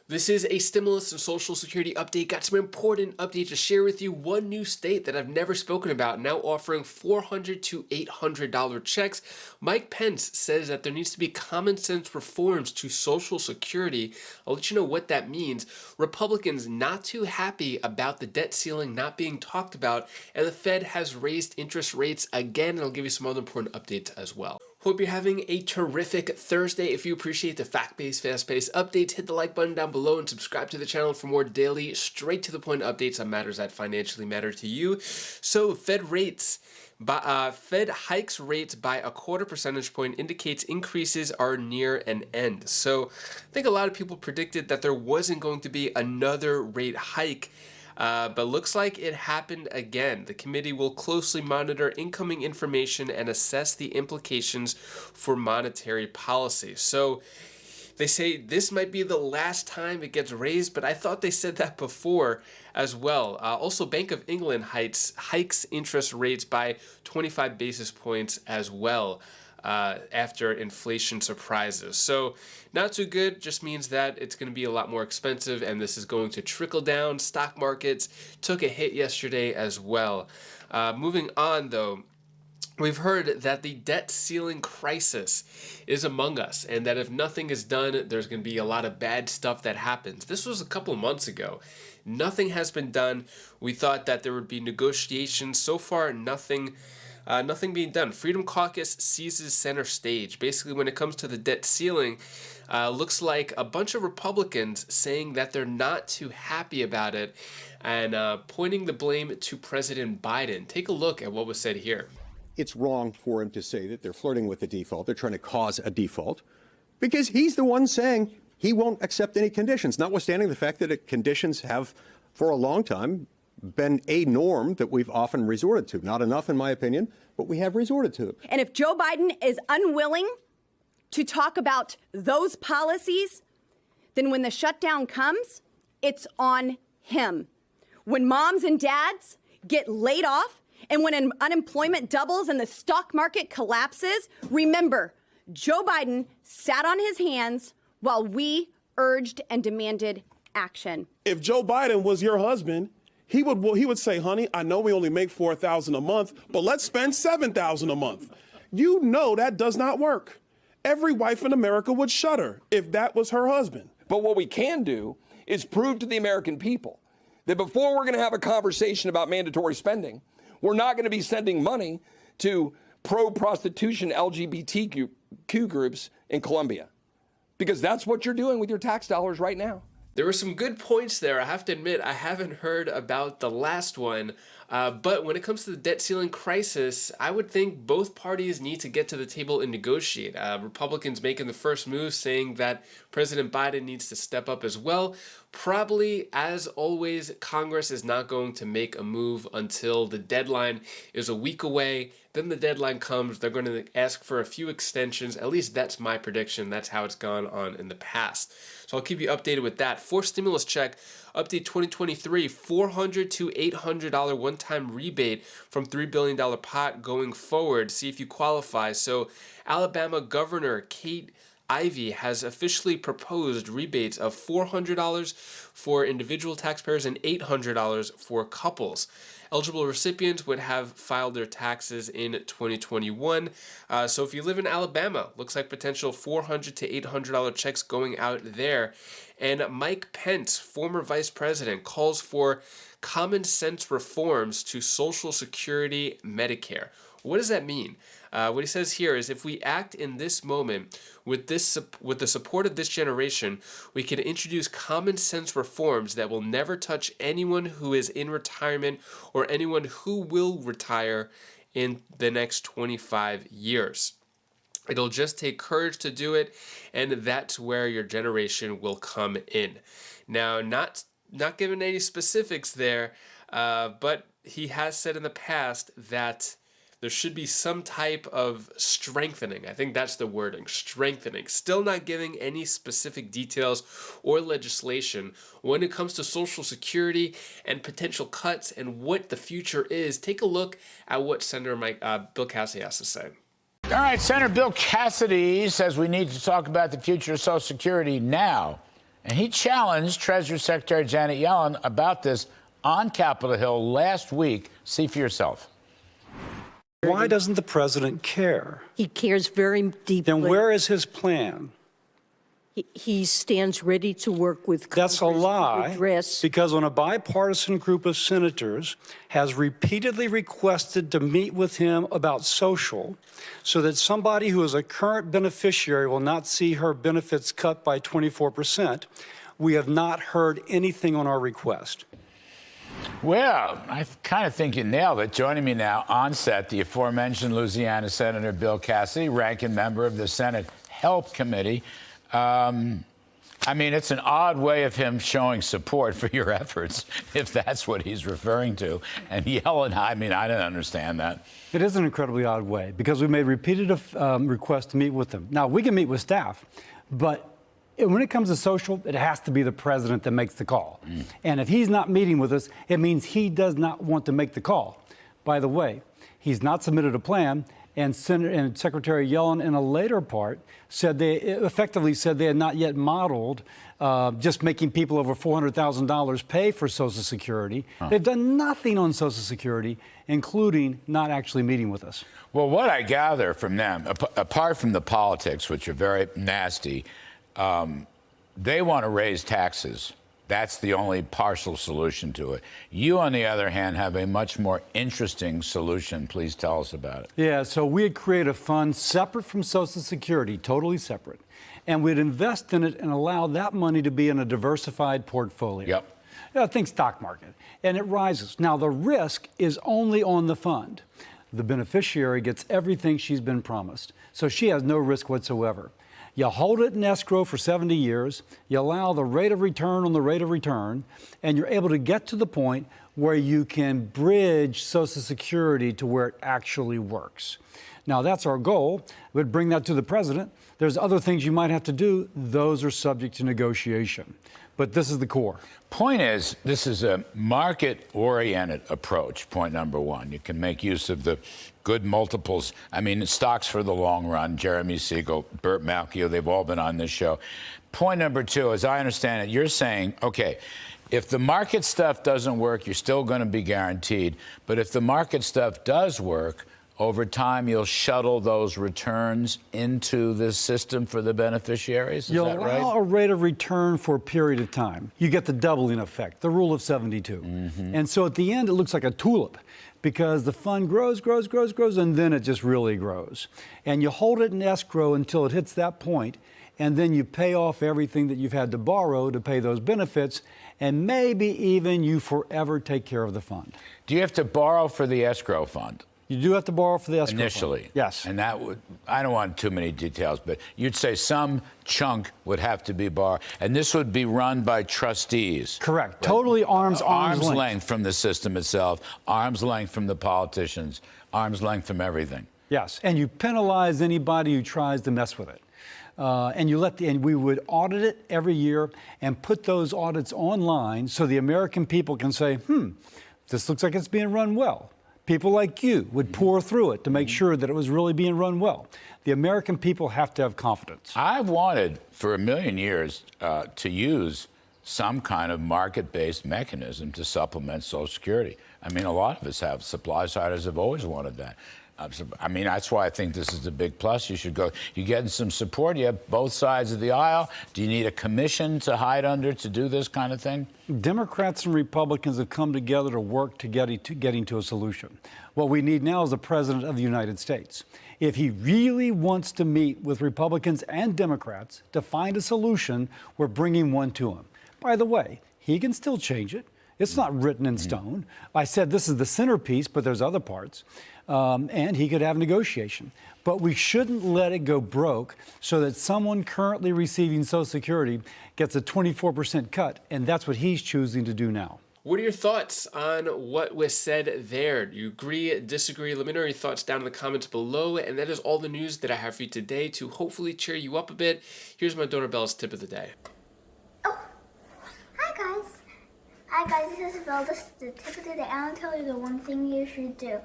This is a stimulus and social security update. Got some important updates to share with you. One new state that I've never spoken about now offering $400 to $800 checks. Mike Pence says that there needs to be common sense reforms to social security. I'll let you know what that means. Republicans not too happy about the debt ceiling not being talked about, and the Fed has raised interest rates again, and I'll give you some other important updates as well. Hope you're having a terrific Thursday. If you appreciate the fact-based, fast-paced updates, hit the like button down below and subscribe to the channel for more daily, straight-to-the-point updates on matters that financially matter to you. So, Fed hikes rates by a quarter percentage point indicates increases are near an end. So, I think a lot of people predicted that there wasn't going to be another rate hike. But looks like it happened again. The committee will closely monitor incoming information and assess the implications for monetary policy. So they say this might be the last time it gets raised, but I thought they said that before as well. Also, Bank of England hikes interest rates by 25 basis points as well. After inflation surprises. So not too good, just means that it's going to be a lot more expensive, and this is going to trickle down. Stock markets took a hit yesterday as well. Moving on though, we've heard that the debt ceiling crisis is among us, and that if nothing is done, there's going to be a lot of bad stuff that happens. This was a couple of months ago. Nothing has been done. We thought that there would be negotiations. So far, nothing being done. Freedom Caucus seizes center stage. Basically, when it comes to the debt ceiling, looks like a bunch of Republicans saying that they're not too happy about it and pointing the blame to President Biden. Take a look at what was said here. It's wrong for him to say that they're flirting with the default. They're trying to cause a default because he's the one saying he won't accept any conditions, notwithstanding the fact that conditions have, for a long time, been a norm that we've often resorted to. Not enough, in my opinion, but we have resorted to it. And if Joe Biden is unwilling to talk about those policies, then when the shutdown comes, it's on him. When moms and dads get laid off and when unemployment doubles and the stock market collapses, remember, Joe Biden sat on his hands while we urged and demanded action. If Joe Biden was your husband, he would say, honey, I know we only make $4,000 a month, but let's spend $7,000 a month. You know that does not work. Every wife in America would shudder if that was her husband. But what we can do is prove to the American people that before we're going to have a conversation about mandatory spending, we're not going to be sending money to pro-prostitution LGBTQ groups in Colombia. Because that's what you're doing with your tax dollars right now. There were some good points there. I have to admit, I haven't heard about the last one. But when it comes to the debt ceiling crisis, I would think both parties need to get to the table and negotiate. Republicans making the first move, saying that President Biden needs to step up as well. Probably, as always, Congress is not going to make a move until the deadline is a week away. Then the deadline comes, they're going to ask for a few extensions. At least that's my prediction. That's how it's gone on in the past. So I'll keep you updated with that. For stimulus check, update 2023, $400 to $800 one-time rebate from $3 billion pot going forward. See if you qualify. So Alabama Governor Kate Ivey has officially proposed rebates of $400 for individual taxpayers and $800 for couples. Eligible recipients would have filed their taxes in 2021. So if you live in Alabama, looks like potential $400 to $800 checks going out there. And Mike Pence, former vice president, calls for common sense reforms to Social Security Medicare. What does that mean? What he says here is if we act in this moment with the support of this generation, we can introduce common sense reforms that will never touch anyone who is in retirement or anyone who will retire in the next 25 years. It'll just take courage to do it, and that's where your generation will come in. Now, not given any specifics there, but he has said in the past that there should be some type of strengthening. I think that's the wording, strengthening. Still not giving any specific details or legislation when it comes to Social Security and potential cuts and what the future is. Take a look at what Senator Bill Cassidy has to say. All right, Senator Bill Cassidy says we need to talk about the future of Social Security now. And he challenged Treasury Secretary Janet Yellen about this on Capitol Hill last week. See for yourself. Why doesn't the president care? He cares very deeply. Then where is his plan? He stands ready to work with Congress. That's a lie, to address. because when a bipartisan group of senators has repeatedly requested to meet with him about social, so that somebody who is a current beneficiary will not see her benefits cut by 24%, we have not heard anything on our request. Well, I kind of think you nailed it. Joining me now on set, the aforementioned Louisiana Senator Bill Cassidy, ranking member of the Senate Health Committee. I mean, it's an odd way of him showing support for your efforts, if that's what he's referring to. And Yellen, I mean, I don't understand that. It is an incredibly odd way, because we made repeated requests to meet with them. Now, we can meet with staff, but when it comes to social, it has to be the president that makes the call. And if he's not meeting with us, it means he does not want to make the call. By the way, he's not submitted a plan, and Secretary Yellen, in a later part, effectively said they had not yet modeled just making people over $400,000 pay for Social Security. They've done nothing on Social Security, including not actually meeting with us. Well, what I gather from them, apart from the politics, which are very nasty, they want to raise taxes. That's the only partial solution to it. You, on the other hand, have a much more interesting solution. Please tell us about it. Yeah, so we had created a fund separate from Social Security, totally separate. And we'd invest in it and allow that money to be in a diversified portfolio. Yep. Think stock market. And it rises. Now, the risk is only on the fund. The beneficiary gets everything she's been promised. So she has no risk whatsoever. You hold it in escrow for 70 years, you allow the rate of return on the rate of return, and you're able to get to the point where you can bridge Social Security to where it actually works. Now, that's our goal. We'd bring that to the president. There's other things you might have to do. Those are subject to negotiation. But this is the core. Point is, this is a market-oriented approach, point number one. You can make use of the good multiples. I mean, stocks for the long run. Jeremy Siegel, Burt Malkiel, they've all been on this show. Point number two, as I understand it, you're saying, okay, if the market stuff doesn't work, you're still going to be guaranteed. But if the market stuff does work, over time, you'll shuttle those returns into the system for the beneficiaries? Is that right? You'll allow a rate of return for a period of time. You get the doubling effect, the rule of 72. And so at the end, it looks like a tulip, because the fund grows, and then it just really grows. And you hold it in escrow until it hits that point, and then you pay off everything that you've had to borrow to pay those benefits, and maybe even you forever take care of the fund. Do you have to borrow for the escrow fund? You do have to borrow for the escrow initially. fund. Yes. And that would, I don't want too many details, but you'd say some chunk would have to be borrowed. And this would be run by trustees. Correct. Right? Totally arm's length from the system itself, arm's length from the politicians, arm's length from everything. Yes. And you penalize anybody who tries to mess with it. And we would audit it every year and put those audits online so the American people can say, this looks like it's being run well. People like you would pour through it to make sure that it was really being run well. The American people have to have confidence. I've wanted for a million years to use some kind of market-based mechanism to supplement Social Security. I mean, a lot of us have. Supply-siders have always wanted that. I mean, that's why I think this is a big plus. You should go. You're getting some support. You have both sides of the aisle. Do you need a commission to hide under to do this kind of thing? Democrats and Republicans have come together to work to getting to a solution. What we need now is the President of the United States. If he really wants to meet with Republicans and Democrats to find a solution, we're bringing one to him. By the way, he can still change it. It's not written in stone. I said this is the centerpiece, but there's other parts. And he could have negotiation. But we shouldn't let it go broke so that someone currently receiving Social Security gets a 24% cut, and that's what he's choosing to do now. What are your thoughts on what was said there? Do you agree, disagree? Let me know your thoughts down in the comments below. And that is all the news that I have for you today to hopefully cheer you up a bit. Here's my Donor Bell's tip of the day. Oh, hi guys. Hi guys, this is Belle. This is the tip of the day. I want to tell you the one thing you should do.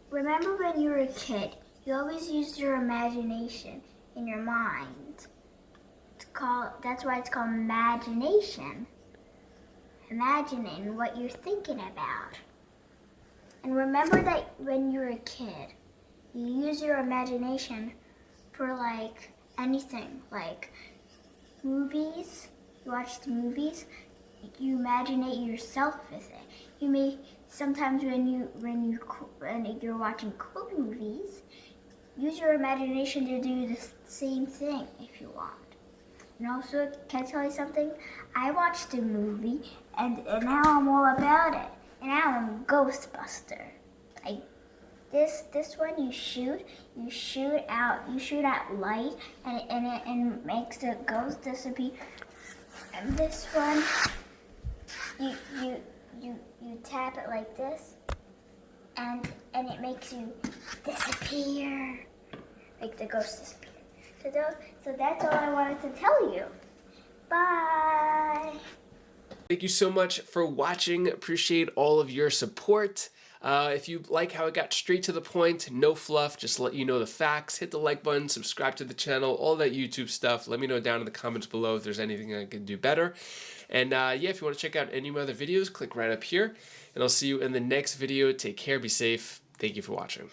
Remember when you were a kid, you always used your imagination in your mind to why it's called imagination. Imagining what you're thinking about. And remember that when you were a kid, you use your imagination for like anything, like movies. You watch the movies, you imaginate yourself with it. You may sometimes when you're watching cool movies, use your imagination to do the same thing if you want. And also, can I tell you something? I watched a movie and now I'm all about it. And now I'm a Ghostbuster. Like this one, you shoot out light, and it makes the ghost disappear. And this one, you tap it like this, and it makes you disappear, make the ghost disappear. So that's all I wanted to tell you. Bye. Thank you so much for watching. Appreciate all of your support. If you like how I got straight to the point, no fluff, just let you know the facts, hit the like button, subscribe to the channel, all that YouTube stuff. Let me know down in the comments below if there's anything I can do better. And yeah, if you want to check out any of my other videos, click right up here. And I'll see you in the next video. Take care, be safe. Thank you for watching.